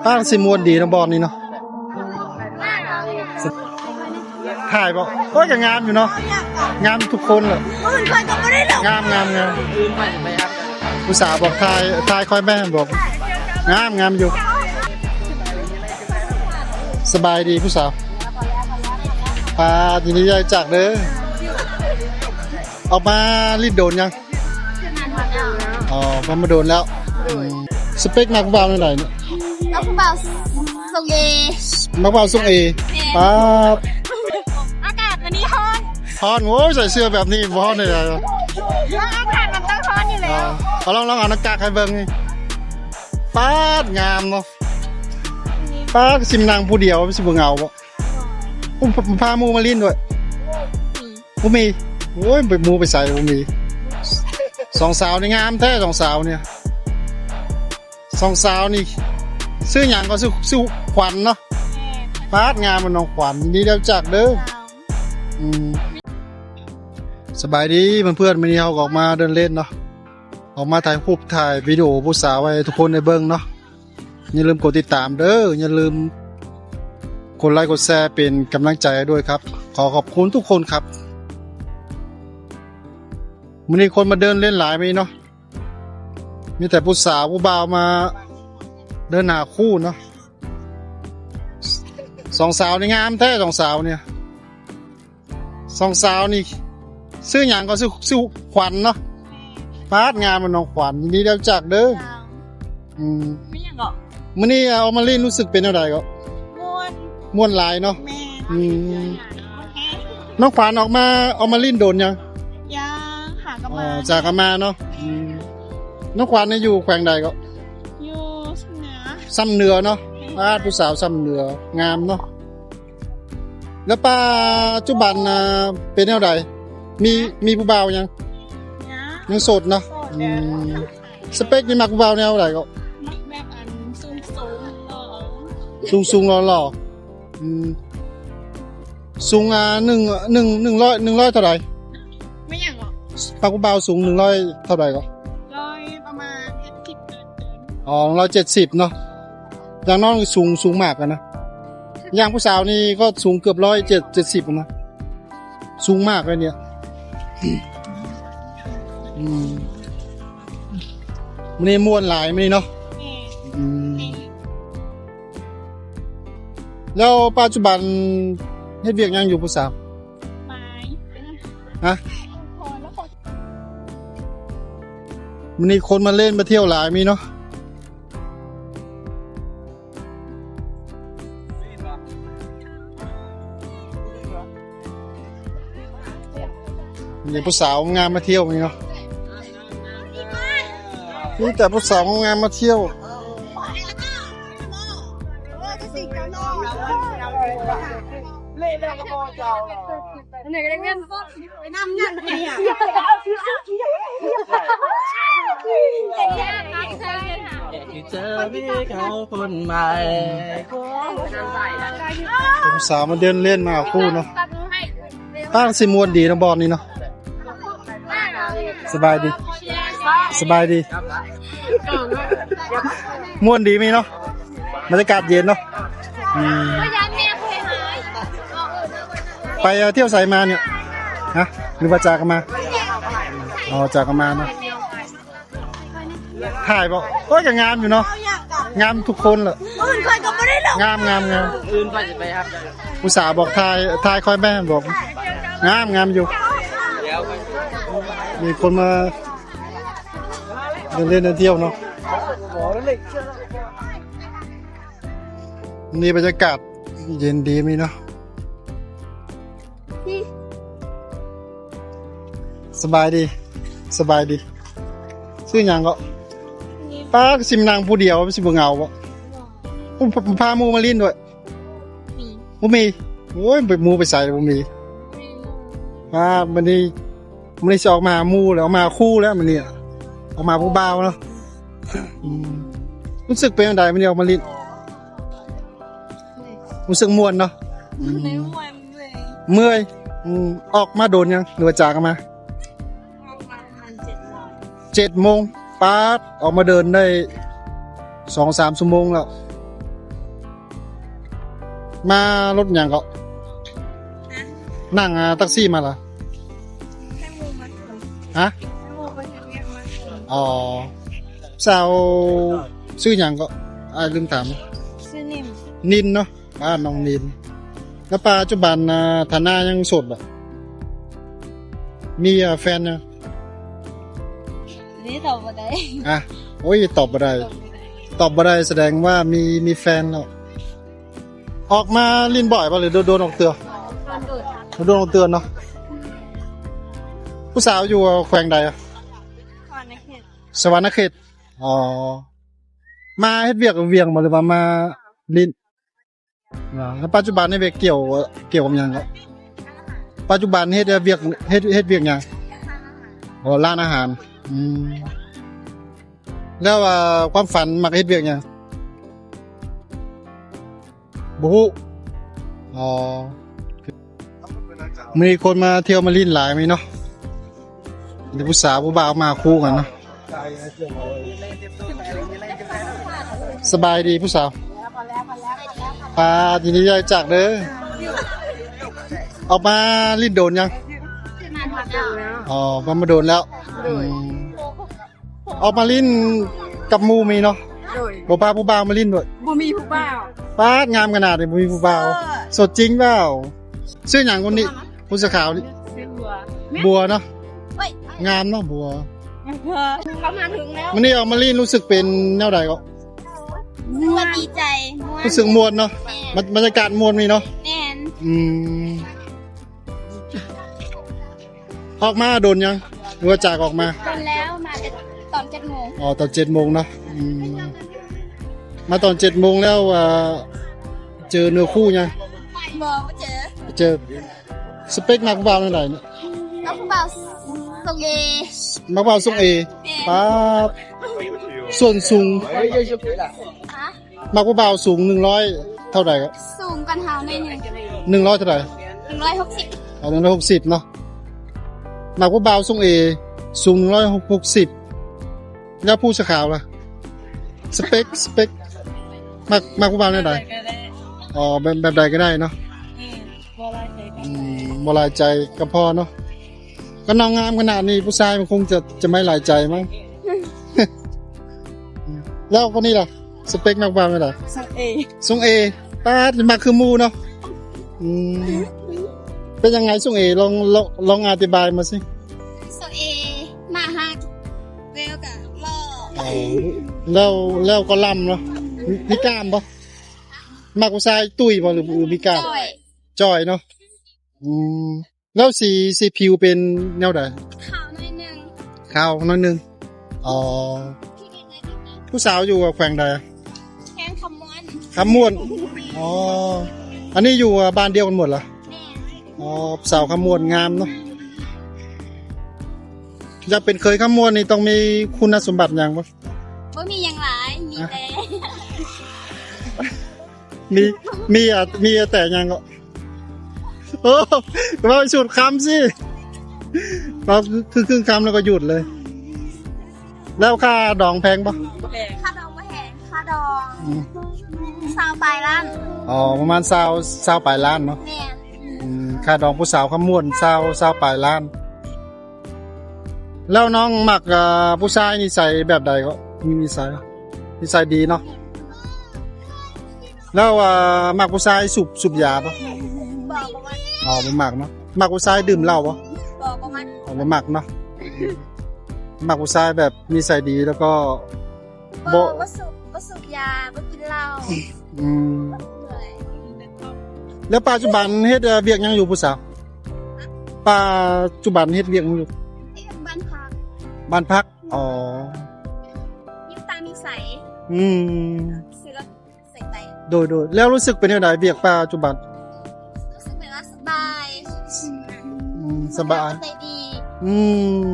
ตั้งสิมวนดีนะบอลนี่เนาะถ่ายบอกก็ยังงามอยู่เนาะงามทุกคนเลยงามผู้สาวบอกถ่ายคอยแม่บอกงามอยู่สบายดีผู้สาวปลาทีนี้ยายจักเด้อออกมารีดโดนยังอ๋อมาโดนแล้วสเปคนักบ่าวไหนเนี่ยนักบ่าวทรงเอนักบ่าวทรงเอป๊าบอากาศวันนี้ฮอนโว้ยใส่เสื้อแบบนี้ฮอนเลยอากาศมันต้องร้อนอยู่แล้วลองเอาหน้ากากให้เบิ่งนี่ป๊าดงามเนาะป๊าดสิมนางผู้เดียวสิบ่เหงาบ่พามูมาลิ้นด้วยบ่มีโอ้ยไปมูไปใส่บ่มีสองสาวนี่งามแท้สองสาวเนี่ยสองสาวนี่ซื้อหยังก็ซื้อขวัญเนาะปาดงามมันน้องขวัญดีเดียวจักเด้อสบายดีเพื่อนๆวันนี้เราออกมาเดินเล่นเนาะออกมาถ่ายรูปถ่ายวิดีโอผู้สาวไว้ทุกคนในเบิ่งเนาะอย่าลืมกดติดตามเด้ออย่าลืมกดไลค์กดแชร์เป็นกำลังใจด้วยครับขอบคุณทุกคนครับวันนี้คนมาเดินเล่นหลายไหมเนาะมีแต่ผู้สาวผู้บ่าวมาเดินหาคู่เนาะสองสาวนี่งามแท้สองสาวเนี่ยสองสาวนี่ซื้อหยังก็ซื้อขวัญเนาะปาดงามมันน้องขวัญยินดีเดียวจักเด้อไม่ยังหรอมื้อนี้เอามาเล่นรู้สึกเป็นอะไรก็ม่วนหลายเนาะน้องขวัญออกมาเล่นโดนยังหากมาจากกันมาเนาะน้องขวัญเนี่ยอยู่แขวงใดก็อยู่ซ้ำเหนือเนาะป้าผู้สาวซ้ำเหนืองามเนาะแล้วป้าจุบันเป็นแนวใดมีผู้บ่าวยังโสดเนาะสเปคนี่มักผู้บ่าวแนวใดก็แบบอันสูงหล่อสูง100เท่าไหร่ไม่อย่างหรอป้าผู้บ่าวสูง100เท่าไหร่ก็ประมาณ70เกินอ๋อ170เนาะอย่างน้องสูงมากกันนะอย่างผู้สาวนี่ก็สูงเกือบ170นะสูงมากเลยเนี่ยมันนี่ม่วนหลายมันนี่เนาะแล้วปัจจุบันเฮ็ดเวียกยังอยู่ผู้สาวฮะมันนี่คนมาเล่นมาเที่ยวหลายมีเนาะมีผู้สาวงามมาเที่ยวมีเนาะนี่แต่ผู้สาวงามมาเที่ยวไหนก็ได้เงินไปนำเงินให้อ่ะเจอพี่เขาคนใหม่ผู้สาวมาเดินเล่นมาคู่เนาะตั้งสิมวนดีนะบอลนี่เนาะสบายดีม่วนดีไหมเนาะบรรยากาศเย็นเนาะไปเที่ยวสายมาเนี่ยฮะหรือว่าจากกันมาอ๋อจากกันมาเนาะถ่ายบอกก็ยังงามอยู่เนาะงามทุกคนเลยงามอื่นก็จะไปครับผู้สาวบอกถ่ายคอยแม่บอกงามอยู่มีคนมาเล่นเที่ยวเนาะนี่บรรยากาศเย็นดีมั้ยเนาะสบายดีซื้อหยังก็ป้าสิมนางผู้เดียวสิบ่เหงาบ่พามูมาลิ้นด้วยบ่มีโอ้ยไปมูไปใส่บ่มีมันนี่จะออกมามูแล้วออกมาคู่แล้วมันเนี่ยออกมาผู้บ่าวเนาะรู้สึกเป็นจังได๋มันนี่ออกมาลิ้นรู้สึกม่วนเนาะเมื่อยออกมาโดนยังหรือว่าจากกันมา7 โมงป้าออกมาเดินได้ 2-3 ชั่วโมงแล้ว มารถหยังก็นั่งแท็กซี่มาเหรอ ให้มูมาชวน ฮะ ให้มูมาชวนเรียกมาชวน อ๋อสาวชื่อหยังก็ลืมถาม ชื่อนิ่ม นินเนาะบ้านน้องนินแล้วปัจจุบันฐานะยังโสดบ่มีแฟนยัง นี่ตอบมาได้ อ่ะโอ้ยตอบบ่ได้ตอบบ่ได้แสดงว่ามีแฟนแล้วออกมาลิ้นบ่อยป่ะหรือโดนออกเตือน โดนดูดโดนออกเตือนเนาะผู้สาวอยู่แขวงใดอะ ก่อนในเขต สวรรณเขตอ๋อมาเฮ็ดเวียกเวียงบ่หรือว่ามาลิ้นอ๋อแล้วปัจจุบันนี่เวียกเกี่ยวกับหยังครับปัจจุบันเฮ็ดเวียกเฮ็ดเวียกหยังอ๋อร้านอาหารอืมแล้วความฝันมักเฮ็ดเวียกหยังบ่ฮู้อ๋อมีคนมาเที่ยวมาลิ้นหลายมั้ยเนาะเดี๋ยวผู้สาวผู้บ่าวมาคู่กันเนาะสบายดีผู้สาวปลาทีนี้ยายจากเด้อออกมาลิ้นโดนยัง มาพักแล้ว อ๋อมาโดนแล้วอืมออกมาลิ้นกับหมูมีเนาะ โดย บ่พาผู้บ่าวมาลิ้นด้วย บ่มีผู้บ่าว ปาดงามขนาดนี้บ่มีผู้บ่าวสดจริงเปล่าชื่อหยังคนนี้ผู้สื่อข่าวนี่ เป็นบัว บัวเนาะ เฮ้ย งามเนาะบัว เขามาถึงแล้ว มันนี่ออกมาลิ้นรู้สึกเป็นแนวใดก็ ว่าดีใจม่วน รู้สึกมวนเนาะบรรยากาศมวนมีเนาะ แน่น อืมออกมาโดนยังหรือว่าจากออกมา จนแล้วมาตอน7 โมง อ๋อตอน7 โมงเนาะอืมมาตอน7 โมงแล้วเจอเนื้อคู่ยัง บอกว่าเจอ สเปคนักบ่าวเท่าไหร่เนี่ย แล้วผู้บ่าวส่งเอ นักบ่าวทรงเอป๊าบส่วนสูง ฮะ นักบ่าวสูง100เท่าไหร่ครับ สูงกันเท้าในหนึ่ง 100เท่าไหร่ 160 อ๋อ160เนาะนักบ่าวทรงเอสูง160แล้วผู้สื่อข่าวล่ะสเปคมักบ่าวเท่าไหร่อ๋อแบบใดก็ได้เนาะบ่หลายใจก็พอเนาะก็น้องงามขนาดนี้ผู้ชายมันคงจะไม่หลายใจมั้ง แล้วคนนี้ล่ะสเปคนักบ่าวเท่าไหร่ ส่งเอ ทรงเอป้าดมาคือหมูเนาะอืมเป็นยังไงทรงเอลองอธิบายมาสิ ส่งเอมาฮักเวลกับล่อ อ๋อแล้วก็ล่ำเนาะมีกล้ามปะมากกว่าชายตุ้ยปะหรือมีกล้าม จ่อย จอยเนาะอืมแล้วสีผิวเป็นแนวไหน ขาวหน่อยหนึ่ง ขาวน้อยหนึงอ๋อผู้สาวอยู่แขวงใดอะ แข้งคำมวน คำม่วนอ๋ออันนี้อยู่บ้านเดียวกันหมดเหรอ แม่ อ๋อสาวคำม่วนงามเนาะอยากเป็นเคยคำม่วนนี่ต้องมีคุณสมบัติอย่างปะ ว่ามีอย่างหลาย มีแต่ มีแต่ยังก็โอ้ว่าไปสุดคำสิเราคือครึ่งคำแล้วก็หยุดเลย แล้วค่าดองแพงปะ ค่าดองมาแหงค่าดอง อืม สาวปลายล้าน อ๋อประมาณ20ปลายล้านเนาะ แม่ อืมค่าดองผู้สาวคำม่วน20ปลายล้าน แล้วน้องหมักผู้ชายนิสัยแบบใดก็มีนิสัยดีเนาะแล้วหมักผู้ชายสูบยาปะ บอกประมาณ อ๋อบ่หมักเนาะหมักผู้ชายดื่มเหล้าปะ บอกประมาณ อ๋อบ่หมักเนาะหมักผู้ชายแบบนิสัยดีแล้วก็ บอกว่าสูบยาว่ากินเหล้า อืม เลย แล้วปัจจุบันเฮ็ดเวียกหยังอยู่ผู้สาวปัจจุบันเฮ็ดเวียกหยังอยู่ ไอ้บ้านพัก บ้านพักอ๋อ ยิ้มตามีใส อืม ซื้อแล้วใส่ใจ โดยแล้วรู้สึกเป็นจังไดเวียกปัจจุบัน รู้สึกเหมือนว่าสบาย สบาย ใจดี อืม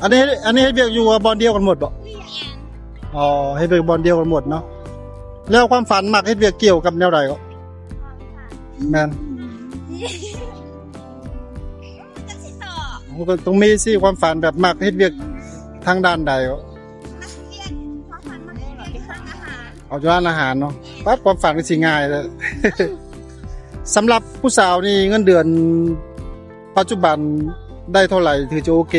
อันนี้เฮ็ดเวียกอยู่บอนเดียวกันหมดบ่ แม่น อ๋อเฮ็ดเวียกบอนเดียวกันหมดเนาะแล้วความฝันมักเฮ็ดเวียกเกี่ยวกับแนวใดก็แม่น จะสิต่อ มันก็ต้องมีสิความฝันแบบมักเฮ็ดเวียกทางด้านใดก็ นักเรียนความฝันมันเรียนข้างอาหาร เอาอยู่ร้านอาหารเนาะปั๊บความฝันก็สิง่ายเลย สำหรับผู้สาวนี่เงินเดือนปัจจุบันได้เท่าไหร่ถือจะโอเค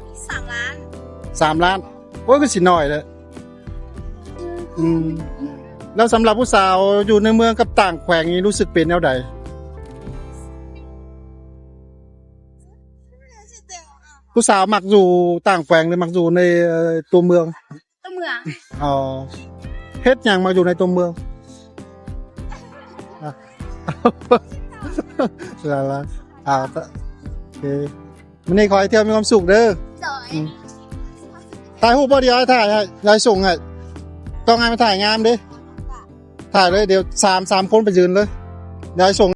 3 ล้าน 3 ล้านโอ้ยก็สิน้อยเลยแล้วสำหรับผู้สาวอยู่ในเมืองกับต่างแขวงนี้รู้สึกเป็นแนวใดผู้สาวมักอยู่ต่างแขวงหรือมักอยู่ในตัวเมือง ตัวเมือง อ๋อเฮ็ดหยังมาอยู่ในตัวเมืองอ่ะ ละโอเควันนี้ขอให้เที่ยวมีความสุขเด้อ จอย ถ่ายรูปบ่เดียวให้ถ่ายให้ยายส่งให้ต้องให้มาถ่ายงามเด้ถ่ายเลยเดี๋ยวสามคนไปยืนเลยยายส่ง